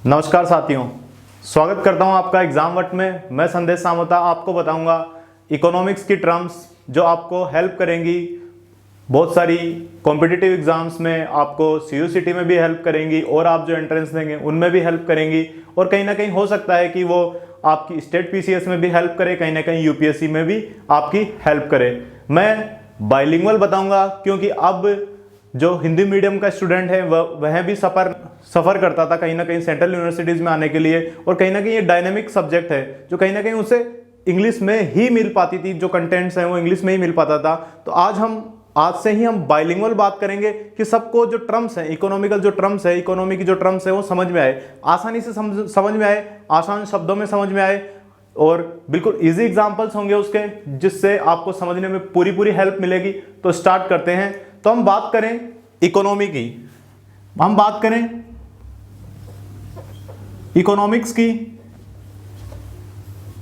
नमस्कार साथियों, स्वागत करता हूं आपका एग्जाम वट में। मैं संदेश सामोता आपको बताऊंगा इकोनॉमिक्स की टर्म्स जो आपको हेल्प करेंगी बहुत सारी कॉम्पिटिटिव एग्जाम्स में, आपको सीयूसीटी में भी हेल्प करेंगी और आप जो एंट्रेंस देंगे उनमें भी हेल्प करेंगी। और कहीं ना कहीं हो सकता है कि वो आपकी स्टेट पीसीएस में भी हेल्प करे, कहीं ना कहीं यूपीएससी में भी आपकी हेल्प करे। मैं बाइलिंगुअल बताऊंगा क्योंकि अब जो हिंदी मीडियम का स्टूडेंट है वह भी सफ़र करता था कहीं ना कहीं सेंट्रल यूनिवर्सिटीज़ में आने के लिए, और कहीं ना कहीं ये डायनेमिक सब्जेक्ट है जो कहीं ना कहीं उसे इंग्लिश में ही मिल पाती थी, जो कंटेंट्स हैं वो इंग्लिश में ही मिल पाता था। तो आज से ही हम बाइलिंगुअल बात करेंगे कि सबको जो टर्म्स हैं, इकोनॉमिकल जो टर्म्स है, इकोनॉमी की जो टर्म्स है वो समझ में आए, आसानी से समझ में आए, आसान शब्दों में समझ में आए, और बिल्कुल इजी एग्जांपल्स होंगे उसके, जिससे आपको समझने में पूरी हेल्प मिलेगी। तो स्टार्ट करते हैं। तो हम बात करें इकोनॉमी की, हम बात करें इकोनॉमिक्स की,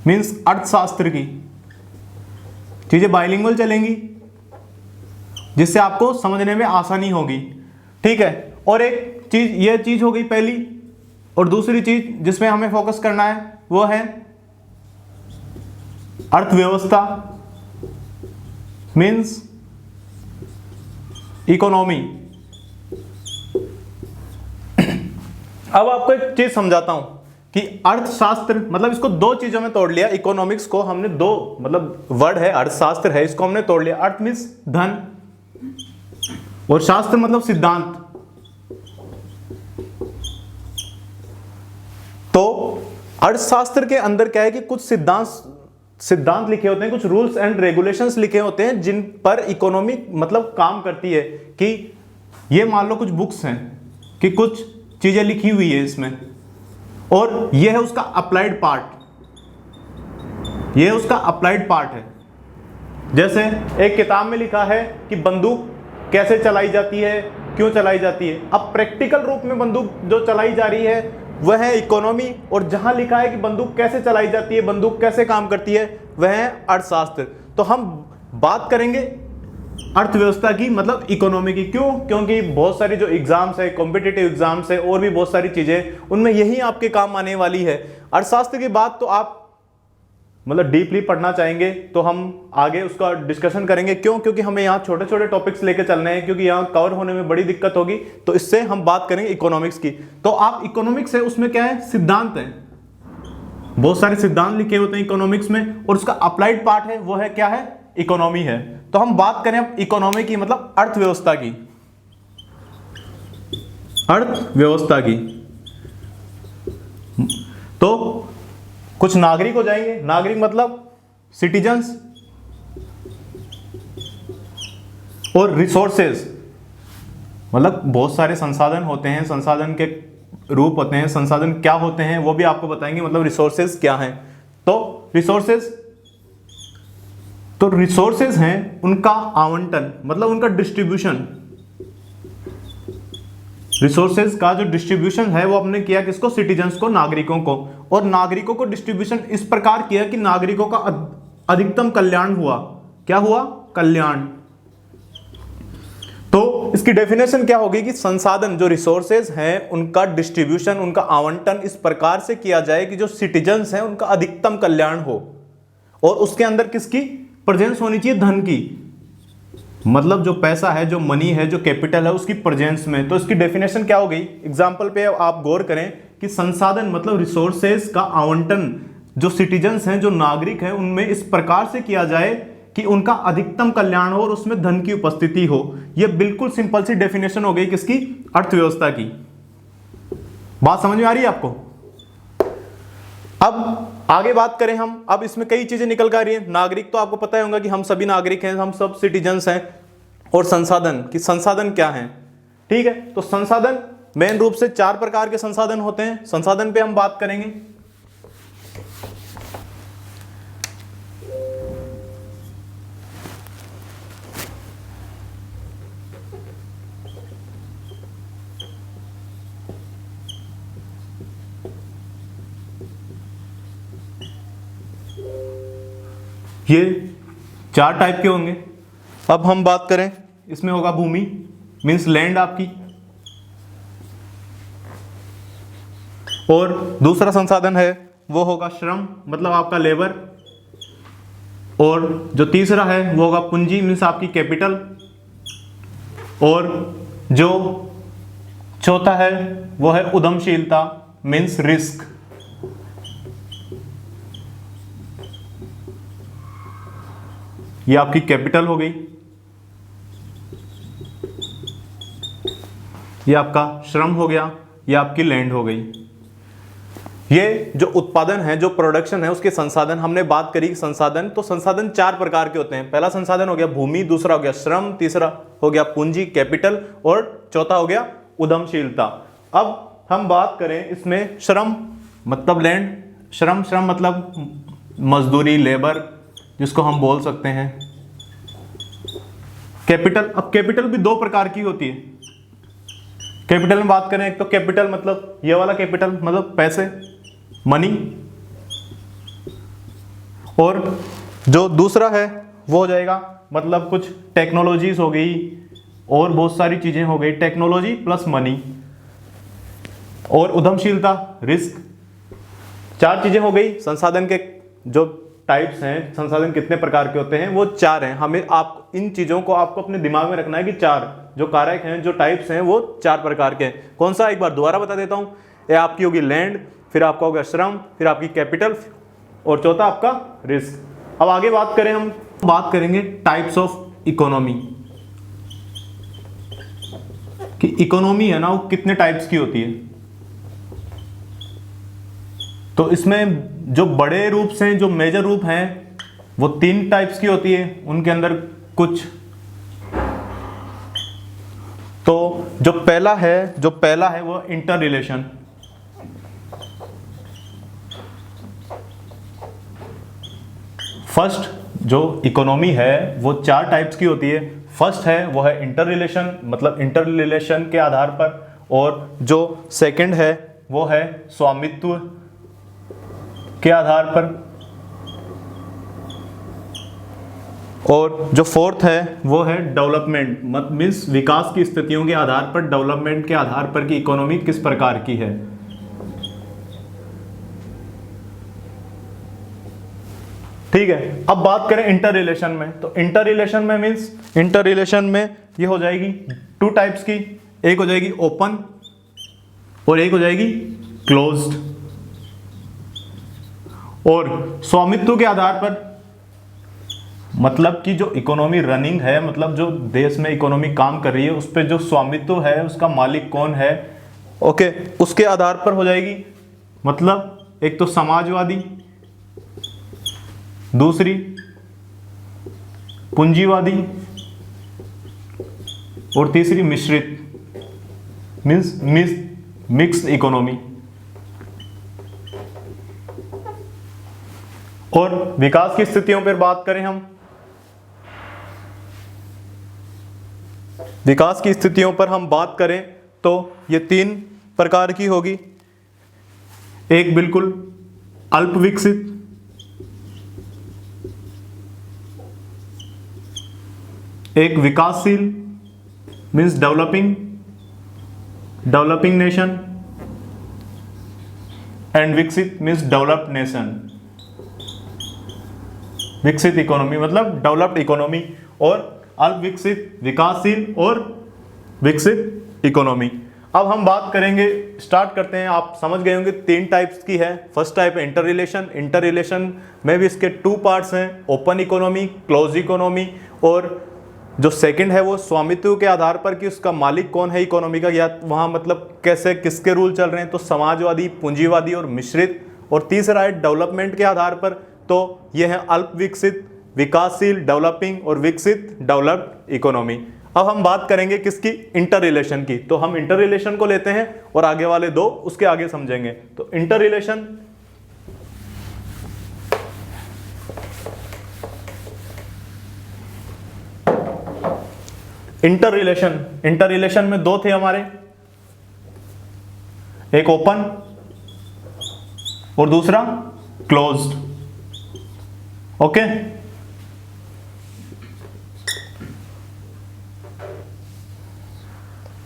मींस अर्थशास्त्र की। चीजें बाइलिंगुअल चलेंगी जिससे आपको समझने में आसानी होगी, ठीक है। और एक चीज, यह चीज हो गई पहली, और दूसरी चीज जिसमें हमें फोकस करना है वो है अर्थव्यवस्था, मींस इकोनॉमी। अब आपको एक चीज समझाता हूं कि अर्थशास्त्र मतलब इसको दो चीजों में तोड़ लिया। इकोनॉमिक्स को हमने दो, मतलब वर्ड है अर्थशास्त्र है, इसको हमने तोड़ लिया। अर्थ मींस धन और शास्त्र मतलब सिद्धांत। तो अर्थशास्त्र के अंदर क्या है कि कुछ सिद्धांत लिखे होते हैं, कुछ रूल्स एंड रेगुलेशंस लिखे होते हैं जिन पर इकोनॉमी मतलब काम करती है। कि ये मान लो कुछ बुक्स हैं कि कुछ चीजें लिखी हुई है इसमें, और ये है उसका अप्लाइड पार्ट, ये उसका अप्लाइड पार्ट है। जैसे एक किताब में लिखा है कि बंदूक कैसे चलाई जाती है, क्यों चलाई जाती है। अब प्रैक्टिकल रूप में बंदूक जो चलाई जा रही है वह है इकोनॉमी, और जहां लिखा है कि बंदूक कैसे चलाई जाती है, बंदूक कैसे काम करती है, वह है अर्थशास्त्र। तो हम बात करेंगे अर्थव्यवस्था की, मतलब इकोनॉमी की। क्यों? क्योंकि बहुत सारी जो एग्जाम्स है, कॉम्पिटिटिव एग्जाम्स है, और भी बहुत सारी चीजें, उनमें यही आपके काम आने वाली है। अर्थशास्त्र की बात तो आप मतलब डीपली पढ़ना चाहेंगे तो हम आगे उसका डिस्कशन करेंगे। क्यों? क्योंकि हमें यहाँ छोटे छोटे टॉपिक्स लेके चलने हैं, क्योंकि यहाँ कवर होने में बड़ी दिक्कत होगी। तो इससे हम बात करेंगे इकोनॉमिक्स की। तो आप इकोनॉमिक्स है, उसमें क्या है, सिद्धांत है, बहुत सारे सिद्धांत लिखे होते हैं इकोनॉमिक्स में, और उसका अप्लाइड पार्ट है वो है क्या है, इकोनॉमी है। तो हम बात करें अब इकोनॉमी की, मतलब अर्थव्यवस्था की, अर्थव्यवस्था की। तो कुछ नागरिक हो जाएंगे, नागरिक मतलब सिटीजन्स, और रिसोर्सेज मतलब बहुत सारे संसाधन होते हैं, संसाधन के रूप होते हैं, संसाधन क्या होते हैं वो भी आपको बताएंगे, मतलब रिसोर्सेज क्या हैं। तो रिसोर्सेज हैं उनका आवंटन, मतलब उनका डिस्ट्रीब्यूशन। रिसोर्सेज का जो डिस्ट्रीब्यूशन है वो हमने किया किसको, सिटीजन्स को, नागरिकों को। और नागरिकों को डिस्ट्रीब्यूशन इस प्रकार किया कि नागरिकों का अधिकतम कल्याण हुआ। क्या हुआ? कल्याण। तो इसकी डेफिनेशन क्या होगी कि संसाधन, जो रिसोर्सेज हैं उनका डिस्ट्रीब्यूशन, उनका आवंटन इस प्रकार से किया जाए कि जो सिटीजन्स हैं उनका अधिकतम कल्याण हो, और उसके अंदर किसकी प्रेजेंस होनी चाहिए, धन की, मतलब जो पैसा है, जो मनी है, जो कैपिटल है, उसकी प्रेजेंस में। तो इसकी डेफिनेशन क्या हो गई, एग्जांपल पे आप गौर करें कि संसाधन मतलब रिसोर्सेज का आवंटन जो सिटीजन्स हैं, जो नागरिक हैं, उनमें इस प्रकार से किया जाए कि उनका अधिकतम कल्याण हो और उसमें धन की उपस्थिति हो। यह बिल्कुल सिंपल सी डेफिनेशन हो गई किसकी, अर्थव्यवस्था की। बात समझ में आ रही है आपको? अब आगे बात करें हम, अब इसमें कई चीजें निकल कर आ रही हैं। नागरिक तो आपको पता ही होगा कि हम सभी नागरिक हैं, हम सब सिटीजन्स हैं। और संसाधन कि संसाधन क्या हैं, ठीक है। तो संसाधन मेन रूप से 4 प्रकार के संसाधन होते हैं। संसाधन पे हम बात करेंगे। ये 4 टाइप के होंगे। अब हम बात करें, इसमें होगा भूमि, मीन्स लैंड आपकी, और दूसरा संसाधन है वो होगा श्रम, मतलब आपका लेबर। और जो तीसरा है वो होगा पूंजी, मीन्स आपकी कैपिटल। और जो चौथा है वो है उद्यमशीलता, मीन्स रिस्क। ये आपकी कैपिटल हो गई, ये आपका श्रम हो गया, ये आपकी लैंड हो गई। ये जो उत्पादन है, जो प्रोडक्शन है, उसके संसाधन हमने बात करी। संसाधन, तो संसाधन 4 प्रकार के होते हैं। पहला संसाधन हो गया भूमि, दूसरा हो गया श्रम, तीसरा हो गया पूंजी कैपिटल, और चौथा हो गया उद्यमशीलता। अब हम बात करें इसमें श्रम मतलब लैंड, श्रम मतलब मजदूरी, लेबर, जिसको हम बोल सकते हैं। कैपिटल, अब कैपिटल भी 2 प्रकार की होती है। कैपिटल में बात करें, एक तो कैपिटल मतलब ये वाला कैपिटल मतलब पैसे, मनी। और जो दूसरा है वो हो जाएगा मतलब कुछ टेक्नोलॉजीज हो गई और बहुत सारी चीजें हो गई, टेक्नोलॉजी प्लस मनी। और उद्यमशीलता, रिस्क। 4 चीजें हो गई। संसाधन के जो टाइप्स हैं, संसाधन कितने प्रकार के होते हैं, वो 4 हैं। हमें आप इन चीजों को आपको अपने दिमाग में रखना है कि 4 जो कारक हैं, जो टाइप्स हैं, वो 4 प्रकार के हैं। कौन सा, एक बार दोबारा बता देता हूं। ये आपकी होगी लैंड, फिर आपका होगा श्रम, फिर आपकी कैपिटल, और चौथा आपका रिस्क। अब आगे बात करें, हम बात करेंगे टाइप्स ऑफ इकोनॉमी, कि इकोनॉमी है ना वो कितने टाइप्स की होती है। तो इसमें जो बड़े रूप से, जो मेजर रूप हैं, वो 3 टाइप्स की होती है। उनके अंदर कुछ, तो जो पहला है वो इंटर रिलेशन। फर्स्ट जो इकोनॉमी है वो 4 टाइप्स की होती है। फर्स्ट है वो है इंटर रिलेशन, मतलब इंटर रिलेशन के आधार पर। और जो सेकंड है वो है स्वामित्व के आधार पर। और जो फोर्थ है वो है डेवलपमेंट, मीन्स विकास की स्थितियों के आधार पर, डेवलपमेंट के आधार पर कि इकोनॉमी किस प्रकार की है। ठीक है, अब बात करें इंटर रिलेशन में। तो इंटर रिलेशन में मीन्स, इंटर रिलेशन में ये हो जाएगी 2 टाइप्स की। एक हो जाएगी ओपन और एक हो जाएगी क्लोज्ड। और स्वामित्व के आधार पर, मतलब कि जो इकोनॉमी रनिंग है, मतलब जो देश में इकोनॉमी काम कर रही है, उस पर जो स्वामित्व है, उसका मालिक कौन है, ओके, उसके आधार पर हो जाएगी। मतलब एक तो समाजवादी, दूसरी पूंजीवादी, और तीसरी मिश्रित, मीन्स मिक्स्ड इकोनॉमी। और विकास की स्थितियों पर बात करें हम, विकास की स्थितियों पर हम बात करें तो ये 3 प्रकार की होगी। एक बिल्कुल अल्प विकसित, एक विकासशील मीन्स डेवलपिंग नेशन, एंड विकसित मीन्स डेवलप्ड नेशन। विकसित इकोनॉमी मतलब डेवलप्ड इकोनॉमी, और अल्प विकसित, विकासशील और विकसित इकोनॉमी। अब हम बात करेंगे, स्टार्ट करते हैं। आप समझ गए होंगे 3 टाइप्स की है। फर्स्ट टाइप है इंटर रिलेशन। इंटर रिलेशन में भी इसके 2 पार्ट्स हैं, ओपन इकोनॉमी, क्लोज इकोनॉमी। और जो सेकंड है वो स्वामित्व के आधार पर कि उसका मालिक कौन है इकोनॉमी का, या वहाँ मतलब कैसे किसके रूल चल रहे हैं, तो समाजवादी, पूंजीवादी और मिश्रित। और तीसरा है डेवलपमेंट के आधार पर, तो ये है अल्प विकसित, विकासशील, डेवलपिंग और विकसित डेवलप्ड इकोनॉमी। अब हम बात करेंगे किसकी, इंटर रिलेशन की। तो हम इंटर रिलेशन को लेते हैं और आगे वाले 2 उसके आगे समझेंगे। तो इंटर रिलेशन, इंटर रिलेशन में 2 थे हमारे, एक ओपन और दूसरा क्लोज्ड। ओके,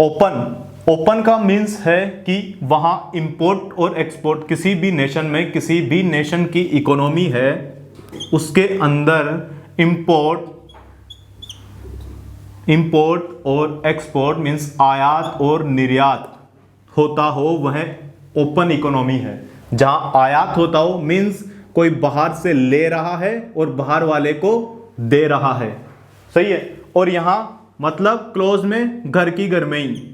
ओपन ओपन का मीन्स है कि वहां इंपोर्ट और एक्सपोर्ट, किसी भी नेशन में, किसी भी नेशन की इकोनॉमी है उसके अंदर इंपोर्ट और एक्सपोर्ट मीन्स आयात और निर्यात होता हो, वह ओपन इकोनॉमी है। जहां आयात होता हो मीन्स कोई बाहर से ले रहा है और बाहर वाले को दे रहा है, सही है। और यहां मतलब क्लोज में घर की घर में ही,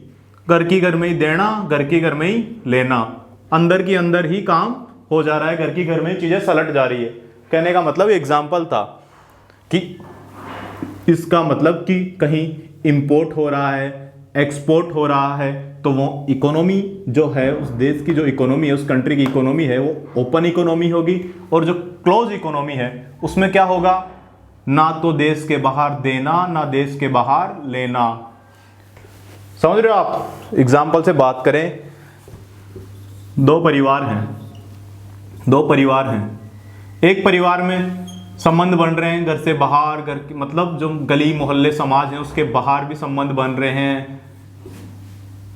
घर की घर में ही देना, घर की घर में ही लेना, अंदर की अंदर ही काम हो जा रहा है, घर की घर में चीजें सलट जा रही है। कहने का मतलब एग्जाम्पल था कि इसका मतलब कि कहीं इंपोर्ट हो रहा है, एक्सपोर्ट हो रहा है, तो वो इकोनॉमी जो है, उस देश की जो इकोनॉमी है, उस कंट्री की इकोनॉमी है, वो ओपन इकोनॉमी होगी। और जो क्लोज इकोनॉमी है उसमें क्या होगा, ना तो देश के बाहर देना ना देश के बाहर लेना। समझ रहे हो आप। एग्जाम्पल से बात करें, दो परिवार हैं, एक परिवार में संबंध बन रहे हैं घर से बाहर, घर की मतलब जो गली मोहल्ले समाज है उसके बाहर भी संबंध बन रहे हैं,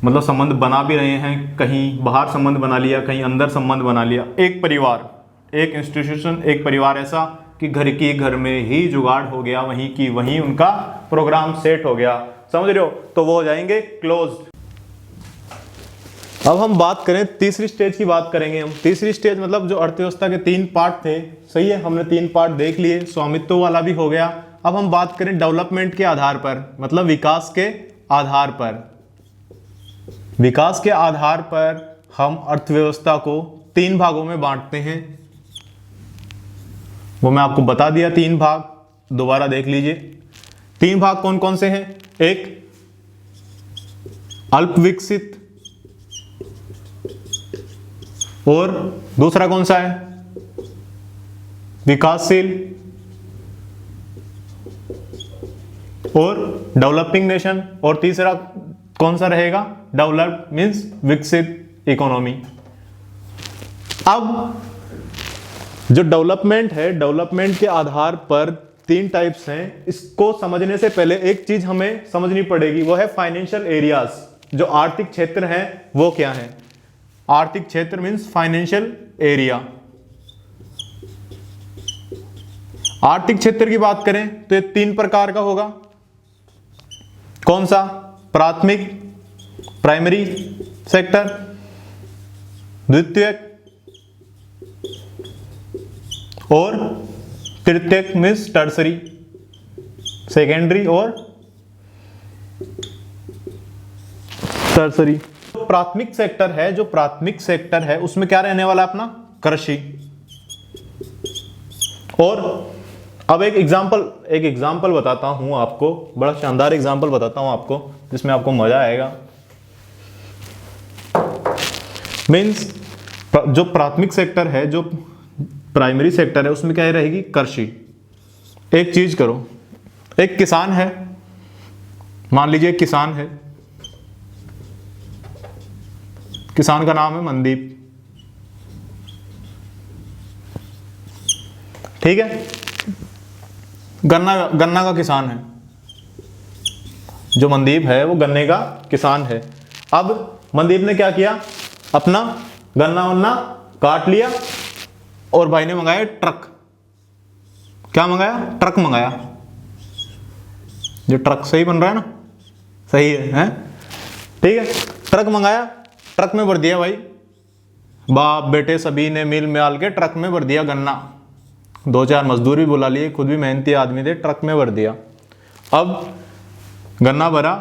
मतलब संबंध बना भी रहे हैं, कहीं बाहर संबंध बना लिया, कहीं अंदर संबंध बना लिया। एक परिवार, एक इंस्टीट्यूशन, एक परिवार ऐसा कि घर की घर में ही जुगाड़ हो गया, वहीं की वहीं उनका प्रोग्राम सेट हो गया, समझ रहे हो, तो वो हो जाएंगे क्लोज्ड। अब हम बात करें तीसरी स्टेज की, बात करेंगे हम। तीसरी स्टेज मतलब जो अर्थव्यवस्था के 3 पार्ट थे, सही है, हमने 3 पार्ट देख लिए, स्वामित्व वाला भी हो गया। अब हम बात करें डेवलपमेंट के आधार पर, मतलब विकास के आधार पर। विकास के आधार पर हम अर्थव्यवस्था को 3 भागों में बांटते हैं, वो मैं आपको बता दिया, 3 भाग, दोबारा देख लीजिए। 3 भाग कौन कौन से हैं, एक अल्प विकसित, और दूसरा कौन सा है, विकासशील, और डेवलपिंग नेशन, और तीसरा कौन सा रहेगा, डेवलप्ड मीन्स विकसित इकोनॉमी। अब जो डेवलपमेंट है, डेवलपमेंट के आधार पर 3 टाइप्स हैं। इसको समझने से पहले एक चीज हमें समझनी पड़ेगी, वो है फाइनेंशियल एरियाज, जो आर्थिक क्षेत्र हैं वो क्या है। आर्थिक क्षेत्र मीन्स फाइनेंशियल एरिया। आर्थिक क्षेत्र की बात करें तो ये 3 प्रकार का होगा। कौन सा, प्राथमिक, प्राइमरी सेक्टर, द्वितीयक और तृतीयक मीन्स टर्सरी, सेकेंडरी और टर्सरी। प्राथमिक सेक्टर है, जो प्राथमिक सेक्टर है उसमें क्या रहने वाला है अपना, कृषि। और अब एक एग्जांपल बताता हूं आपको, बड़ा शानदार एग्जांपल बताता हूं आपको जिसमें आपको मजा आएगा। मीन्स जो प्राथमिक सेक्टर है, जो प्राइमरी सेक्टर है, उसमें क्या रहेगी, कृषि। एक चीज करो, एक किसान है, मान लीजिए एक किसान है, किसान का नाम है मनदीप, ठीक है, गन्ना का किसान है, जो मनदीप है वो गन्ने का किसान है। अब मनदीप ने क्या किया, अपना गन्ना वन्ना काट लिया और भाई ने मंगाया ट्रक। क्या मंगाया, ट्रक मंगाया, जो ट्रक सही बन रहा है ना, सही है? ठीक है, ट्रक मंगाया, ट्रक में भर दिया भाई, बाप बेटे सभी ने मिल मिल के ट्रक में भर दिया गन्ना, 2-4 मजदूर भी बुला लिए, खुद भी मेहनती आदमी थे, ट्रक में भर दिया। अब गन्ना भरा,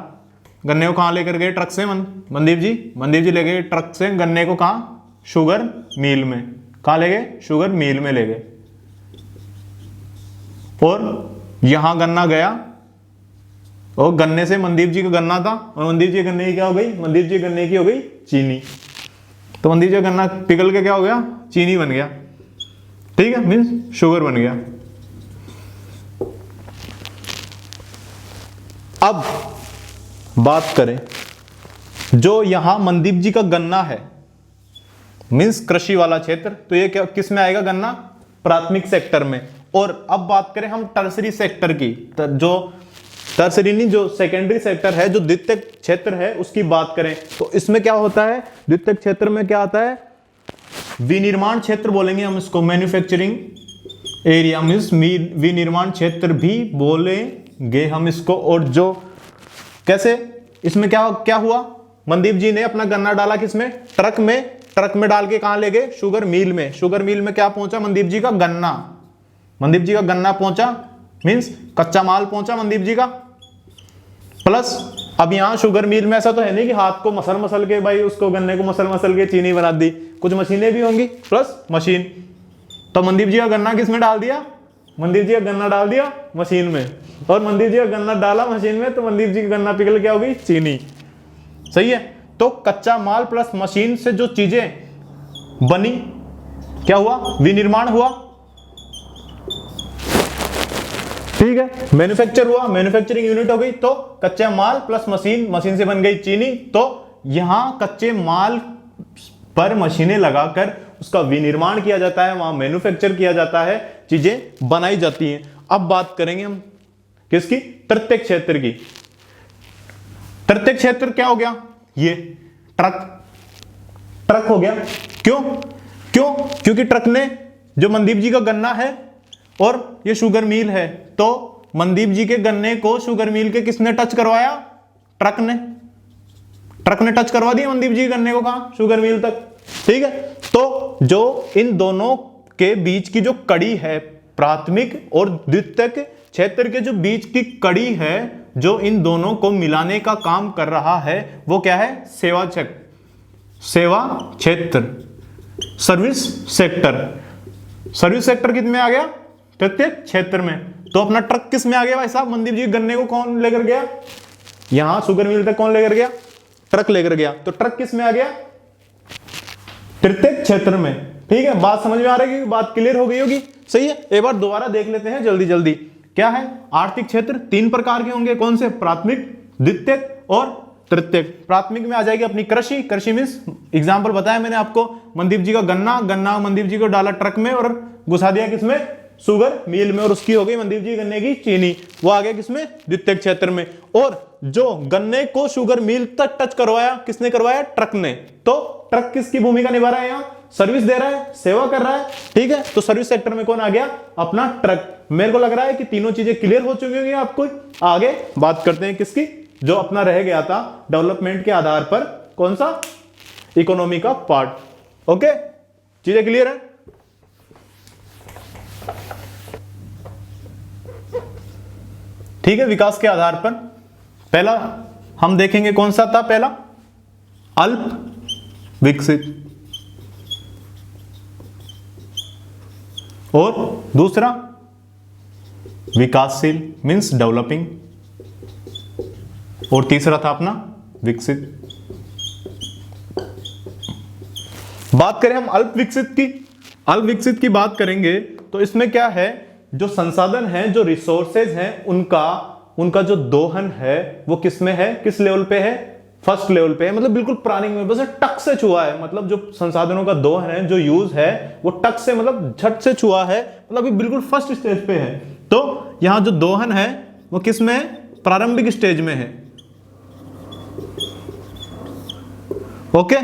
गन्ने को कहाँ लेकर गए, ट्रक से मनदीप जी ले गए ट्रक से गन्ने को, कहाँ, शुगर मिल में। कहाँ ले गए, शुगर मिल में ले गए। और यहां गन्ना गया और गन्ने से मनदीप जी का गन्ना था, और मनदीप जी गन्ने की क्या हो गई, मनदीप जी गन्ने की हो गई चीनी। तो मनदीप जी गन्ना पिघल के क्या हो गया, चीनी बन गया, ठीक है, मीन्स शुगर बन गया। अब बात करें, जो यहां मनदीप जी का गन्ना है, मीन्स कृषि वाला क्षेत्र, तो ये क्या किस में आएगा, गन्ना प्राथमिक सेक्टर में। और अब बात करें हम टर्सरी सेक्टर की, जो टर्सरी नहीं, जो सेकेंडरी सेक्टर है, जो द्वितीयक क्षेत्र है उसकी बात करें तो इसमें क्या होता है, द्वितीयक क्षेत्र में क्या आता है, विनिर्माण क्षेत्र बोलेंगे हम इसको, मैन्युफैक्चरिंग एरिया मींस विनिर्माण क्षेत्र भी बोलेंगे हम इसको। और जो कैसे, इसमें क्या क्या हुआ, मनदीप जी ने अपना गन्ना डाला किसमें, ट्रक में डाल के कहां ले गए, शुगर मिल में। शुगर मिल में क्या पहुंचा, मनदीप जी का गन्ना, मनदीप जी का गन्ना पहुंचा मींस कच्चा माल पहुंचा मनदीप जी का। प्लस अब यहां शुगर मिल में ऐसा तो है नहीं कि हाथ को मसल के भाई उसको गन्ने को मसल के चीनी बना दी, कुछ मशीनें भी होंगी प्लस मशीन। तो मनदीप जी का गन्ना किस में डाल दिया, मनदीप जी का गन्ना डाल दिया मशीन में, और मनदीप जी का गन्ना डाला मशीन में तो मनदीप जी का गन्ना पिघल क्या हो गई, चीनी। सही है। तो कच्चा माल प्लस मशीन से जो चीजें बनी, क्या हुआ, विनिर्माण हुआ। ठीक है, मैन्युफैक्चर हुआ, मैन्युफैक्चरिंग यूनिट हो गई। तो कच्चा माल प्लस मशीन से बन गई चीनी। तो यहां कच्चे माल पर मशीनें लगाकर उसका विनिर्माण किया जाता है, वहां मैन्युफैक्चर किया जाता है, चीजें बनाई जाती हैं। अब बात करेंगे हम किसकी, तृतीयक क्षेत्र की। तृतीयक क्षेत्र क्या हो गया, ये ट्रक हो गया। क्योंकि ट्रक ने, जो मनदीप जी का गन्ना है और ये शुगर मिल है, तो मनदीप जी के गन्ने को शुगर मिल के किसने टच करवाया, ट्रक ने टच करवा दिया मनदीप जी के गन्ने को, कहां, शुगर मिल तक। ठीक है। तो जो इन दोनों के बीच की जो कड़ी है, प्राथमिक और द्वितीयक क्षेत्र के जो बीच की कड़ी है, जो इन दोनों को मिलाने का काम कर रहा है, वो क्या है, सेवा क्षेत्र, सर्विस सेक्टर कितने आ गया, तृतीयक क्षेत्र में। तो अपना ट्रक किस में आ गया भाई साहब, मनदीप जी गन्ने को कौन लेकर गया, यहां शुगर मिल तक कौन लेकर गया, ट्रक लेकर गया। तो ट्रक किस में आ गया, तृतीयक क्षेत्र में। ठीक है, बात समझ में आ रही है, बात क्लियर हो गई होगी। सही है। एक बार दोबारा देख लेते हैं जल्दी। क्या है, आर्थिक क्षेत्र 3 प्रकार के होंगे, कौन से, प्राथमिक, द्वितीयक और तृतीयक। प्राथमिक में आ जाएगी अपनी कृषि मींस एग्जांपल बताया मैंने आपको, मनदीप जी का गन्ना मनदीप जी को डाला ट्रक में और घुसा दिया किसमें, शुगर मिल में, और उसकी हो गई मनदीप जी गन्ने की चीनी, वो आ गया किसमें, द्वितीयक क्षेत्र में। और जो गन्ने को शुगर मिल तक टच करवाया, किसने करवाया, ट्रक ने। तो ट्रक किसकी भूमिका निभा रहा है, यहां सर्विस दे रहा है, सेवा कर रहा है। ठीक है। तो सर्विस सेक्टर में कौन आ गया, अपना ट्रक। मेरे को लग रहा है कि तीनों चीजें क्लियर हो चुकी होंगी आपको। आगे बात करते हैं किसकी, जो अपना रह गया था डेवलपमेंट के आधार पर, कौन सा, इकोनॉमी का पार्ट। ओके, चीजें क्लियर है। ठीक है। विकास के आधार पर पहला हम देखेंगे कौन सा था, पहला अल्प विकसित, और दूसरा विकासशील मींस डेवलपिंग, और तीसरा था अपना विकसित। बात करें हम अल्प विकसित की बात करेंगे तो इसमें क्या है, जो संसाधन है, जो रिसोर्सेज हैं, उनका जो दोहन है वो किस में है, किस लेवल पे है, फर्स्ट लेवल पे है, मतलब बिल्कुल प्रारंभिक में, बस टक से छुआ है। मतलब जो संसाधनों का दोहन है, जो यूज है, वो टक से मतलब झट से छुआ है, मतलब बिल्कुल फर्स्ट स्टेज पे है। तो यहां जो दोहन है वो किस में है, प्रारंभिक स्टेज में है। ओके।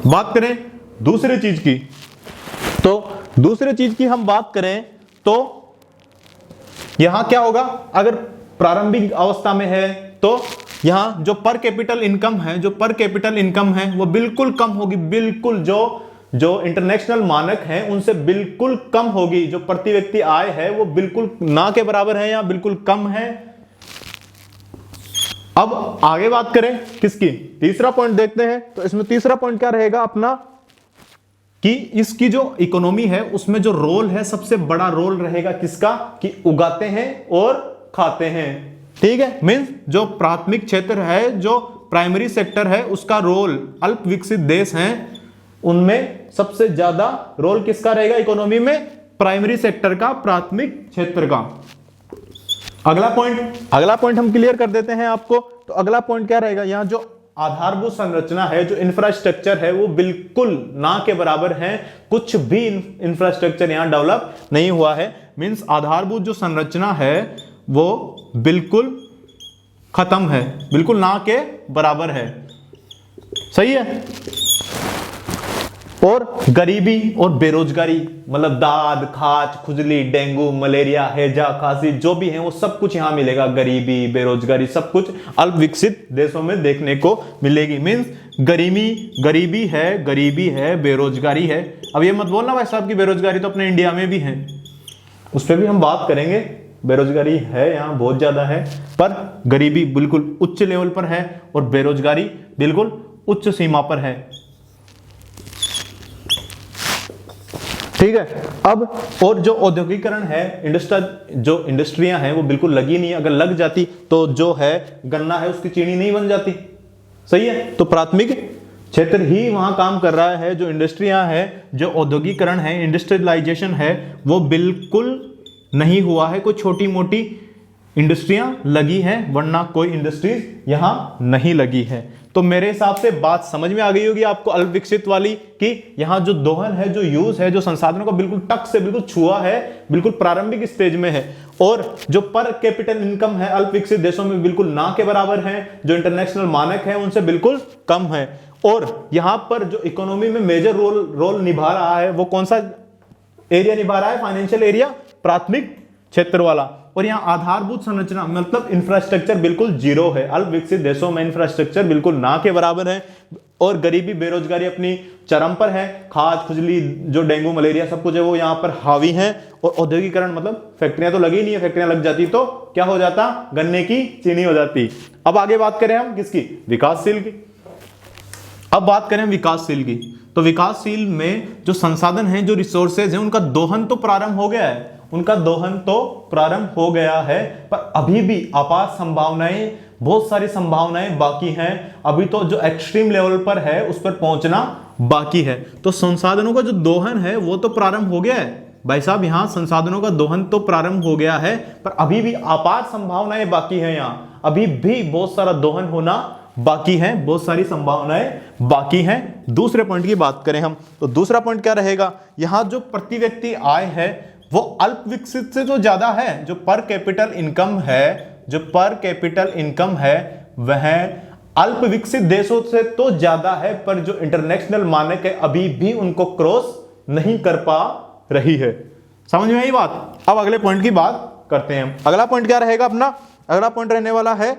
बात करें दूसरी चीज की, तो दूसरी चीज की हम बात करें तो यहां क्या होगा, अगर प्रारंभिक अवस्था में है तो यहां जो पर कैपिटल इनकम है वो बिल्कुल कम होगी, बिल्कुल जो इंटरनेशनल मानक हैं उनसे बिल्कुल कम होगी। जो प्रति व्यक्ति आय है वो बिल्कुल ना के बराबर है या बिल्कुल कम है। अब आगे बात करें किसकी, तीसरा पॉइंट देखते हैं। तो इसमें तीसरा पॉइंट क्या रहेगा अपना, कि इसकी जो इकोनॉमी है उसमें जो रोल है, सबसे बड़ा रोल रहेगा किसका, कि उगाते हैं और खाते हैं। ठीक है। मींस जो प्राथमिक क्षेत्र है, जो प्राइमरी सेक्टर है, उसका रोल, अल्प विकसित देश हैं उनमें सबसे ज्यादा रोल किसका रहेगा इकोनॉमी में, प्राइमरी सेक्टर का, प्राथमिक क्षेत्र का। अगला पॉइंट हम क्लियर कर देते हैं आपको। तो अगला पॉइंट क्या रहेगा, यहां जो आधारभूत संरचना है, जो इंफ्रास्ट्रक्चर है, वो बिल्कुल ना के बराबर है। कुछ भी इंफ्रास्ट्रक्चर यहां डेवलप नहीं हुआ है। मींस आधारभूत जो संरचना है वो बिल्कुल खत्म है, बिल्कुल ना के बराबर है। सही है। और गरीबी और बेरोजगारी, मतलब दाद, खाज, खुजली, डेंगू, मलेरिया, हैजा, खांसी जो भी है वो सब कुछ यहां मिलेगा। गरीबी, बेरोजगारी सब कुछ अल्प विकसित देशों में देखने को मिलेगी। मींस गरीबी है, बेरोजगारी है। अब ये मत बोलना भाई साहब की बेरोजगारी तो अपने इंडिया में भी है, उस पर भी हम बात करेंगे। बेरोजगारी है यहाँ बहुत ज्यादा है, पर गरीबी बिल्कुल उच्च लेवल पर है और बेरोजगारी बिल्कुल उच्च सीमा पर है। ठीक है। अब और जो औद्योगिकरण है, इंडस्ट्रियां हैं वो बिल्कुल लगी नहीं है। अगर लग जाती तो जो है गन्ना है उसकी चीनी नहीं बन जाती। सही है। तो प्राथमिक क्षेत्र ही वहां काम कर रहा है। जो इंडस्ट्रियां हैं, जो औद्योगिकरण है, इंडस्ट्रियलाइजेशन है, वो बिल्कुल नहीं हुआ है। कोई छोटी मोटी इंडस्ट्रियां लगी हैं, वरना कोई इंडस्ट्रीज यहां नहीं लगी है। तो मेरे हिसाब से बात समझ में आ गई होगी आपको अल्प विकसित वाली, कि यहां जो दोहन है, जो यूज है, जो संसाधनों का बिल्कुल टक से बिल्कुल छुआ है, बिल्कुल प्रारंभिक स्टेज में है। और जो पर कैपिटल इनकम है अल्प विकसित देशों में बिल्कुल ना के बराबर है, जो इंटरनेशनल मानक है उनसे बिल्कुल कम है। और यहां पर जो इकोनॉमी में मेजर रोल निभा रहा है वो कौन सा एरिया निभा रहा है? फाइनेंशियल एरिया, प्राथमिक क्षेत्र वाला। और यहाँ आधारभूत संरचना मतलब इंफ्रास्ट्रक्चर बिल्कुल जीरो है। अल्प विकसित देशों में इंफ्रास्ट्रक्चर बिल्कुल ना के बराबर है। और गरीबी, बेरोजगारी अपनी चरम पर है। खाज, खुजली, जो डेंगू, मलेरिया सब कुछ है वो यहाँ पर हावी है। और औद्योगिकरण मतलब फैक्ट्रियां तो लगी नहीं है, फैक्ट्रियां लग जाती तो क्या हो जाता? गन्ने की चीनी हो जाती। अब आगे बात करें हम किसकी? विकासशील की। अब बात करें विकासशील की, तो विकासशील में जो संसाधन हैं, जो रिसोर्सेज हैं, उनका दोहन तो प्रारंभ हो गया है, पर अभी भी अपार संभावनाएं, बहुत सारी संभावनाएं बाकी हैं। अभी तो जो एक्सट्रीम लेवल पर है उस पर पहुंचना बाकी है। तो संसाधनों का जो दोहन है वो तो प्रारंभ हो गया है भाई साहब, यहां संसाधनों का दोहन तो प्रारंभ हो गया है, पर अभी भी अपार संभावनाएं बाकी हैं। यहां अभी भी बहुत सारा दोहन होना बाकी है, बहुत सारी संभावनाएं बाकी हैं। दूसरे पॉइंट की बात करें हम, तो दूसरा पॉइंट क्या रहेगा? यहां जो प्रति व्यक्ति आय है वो अल्प विकसित से तो ज्यादा है। जो पर कैपिटल इनकम है वह अल्प विकसित देशों से तो ज्यादा है, पर जो इंटरनेशनल मानक है अभी भी उनको क्रॉस नहीं कर पा रही है। समझ में आई बात? अब अगले पॉइंट की बात करते हैं हम। अगला पॉइंट क्या रहेगा अपना? अगला पॉइंट रहने वाला है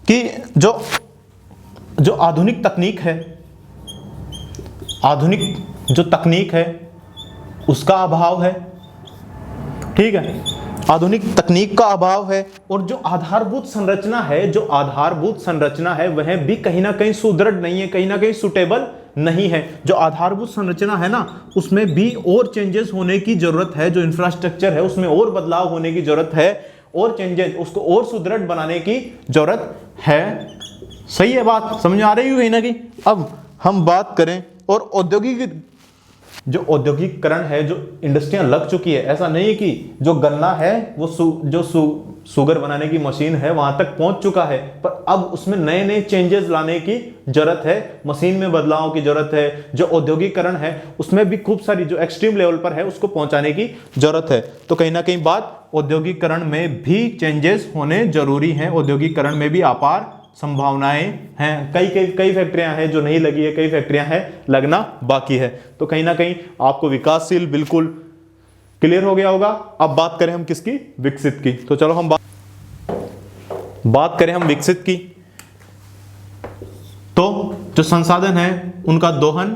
कि जो आधुनिक तकनीक है उसका अभाव है। ठीक है, आधुनिक तकनीक का अभाव है। और जो आधारभूत संरचना है वह भी कहीं ना कहीं सुदृढ़ नहीं है, कहीं ना कहीं सुटेबल नहीं है। जो आधारभूत संरचना है ना, उसमें भी और चेंजेस होने की जरूरत है। जो इंफ्रास्ट्रक्चर है उसमें और बदलाव होने की जरूरत है, और चेंजेस, उसको और सुदृढ़ बनाने की जरूरत है। सही है, बात समझ में आ रही है कहीं ना कहीं? अब हम बात करें और जो औद्योगिकरण है, जो इंडस्ट्रियां लग चुकी है, ऐसा नहीं कि जो गन्ना है वो शुगर बनाने की मशीन है वहां तक पहुंच चुका है, पर अब उसमें नए नए चेंजेस लाने की जरूरत है, मशीन में बदलाव की जरूरत है। जो औद्योगिकरण है उसमें भी खूब सारी जो एक्सट्रीम लेवल पर है उसको पहुंचाने की जरूरत है। तो कहीं ना कहीं बात औद्योगिकरण में भी चेंजेस होने जरूरी हैं। औद्योगिकरण में भी अपार संभावनाएं हैं। कई फैक्ट्रियां हैं जो नहीं लगी है, कई फैक्ट्रियां हैं लगना बाकी है। तो कहीं ना कहीं आपको विकासशील बिल्कुल क्लियर हो गया होगा। अब बात करें हम किसकी? विकसित की। तो चलो हम बात करें हम विकसित की। तो जो संसाधन है उनका दोहन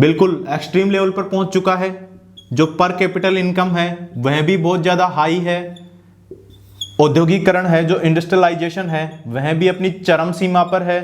बिल्कुल एक्सट्रीम लेवल पर पहुंच चुका है। जो पर कैपिटल इनकम है वह भी बहुत ज्यादा हाई है। औद्योगिकरण है, जो इंडस्ट्रियलाइजेशन है, वह भी अपनी चरम सीमा पर है।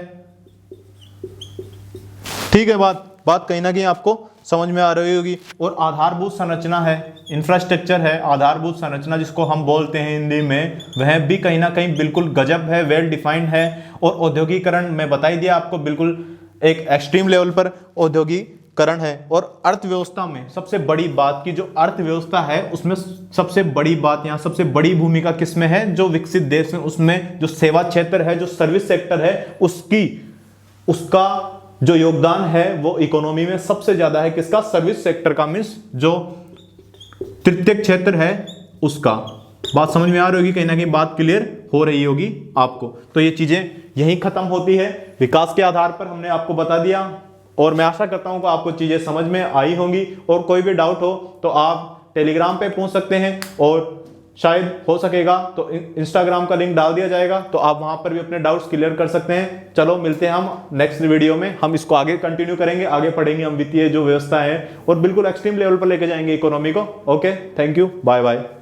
ठीक है, बात कहीं ना कहीं आपको समझ में आ रही होगी। और आधारभूत संरचना है, इंफ्रास्ट्रक्चर है, आधारभूत संरचना जिसको हम बोलते हैं हिंदी में, वह भी कहीं ना कहीं बिल्कुल गजब है, वेल डिफाइंड है। और औद्योगिकरण मैं बता ही दिया आपको, बिल्कुल एक एक्सट्रीम लेवल पर औद्योगिकरण है। और अर्थव्यवस्था में सबसे बड़ी बात की, जो अर्थव्यवस्था है उसमें सबसे बड़ी बात, यहाँ सबसे बड़ी भूमिका किसमें है? जो विकसित देश में, उसमें जो सेवा क्षेत्र है, जो सर्विस सेक्टर है, उसका जो योगदान है वो इकोनॉमी में सबसे ज्यादा है। किसका? सर्विस सेक्टर का, मीन्स जो तृतीयक क्षेत्र है उसका। बात समझ में आ रही होगी, कहीं ना कहीं बात क्लियर हो रही होगी आपको। तो ये चीजें यहीं खत्म होती है, विकास के आधार पर हमने आपको बता दिया, और मैं आशा करता हूं कि आपको चीजें समझ में आई होंगी। और कोई भी डाउट हो तो आप टेलीग्राम पे पूछ सकते हैं, और शायद हो सकेगा तो इंस्टाग्राम का लिंक डाल दिया जाएगा, तो आप वहां पर भी अपने डाउट्स क्लियर कर सकते हैं। चलो मिलते हैं हम नेक्स्ट वीडियो में, हम इसको आगे कंटिन्यू करेंगे, आगे पढ़ेंगे हम वित्तीय जो व्यवस्था है, और बिल्कुल एक्सट्रीम लेवल पर लेके जाएंगे इकोनॉमी को। Okay, thank you, bye bye.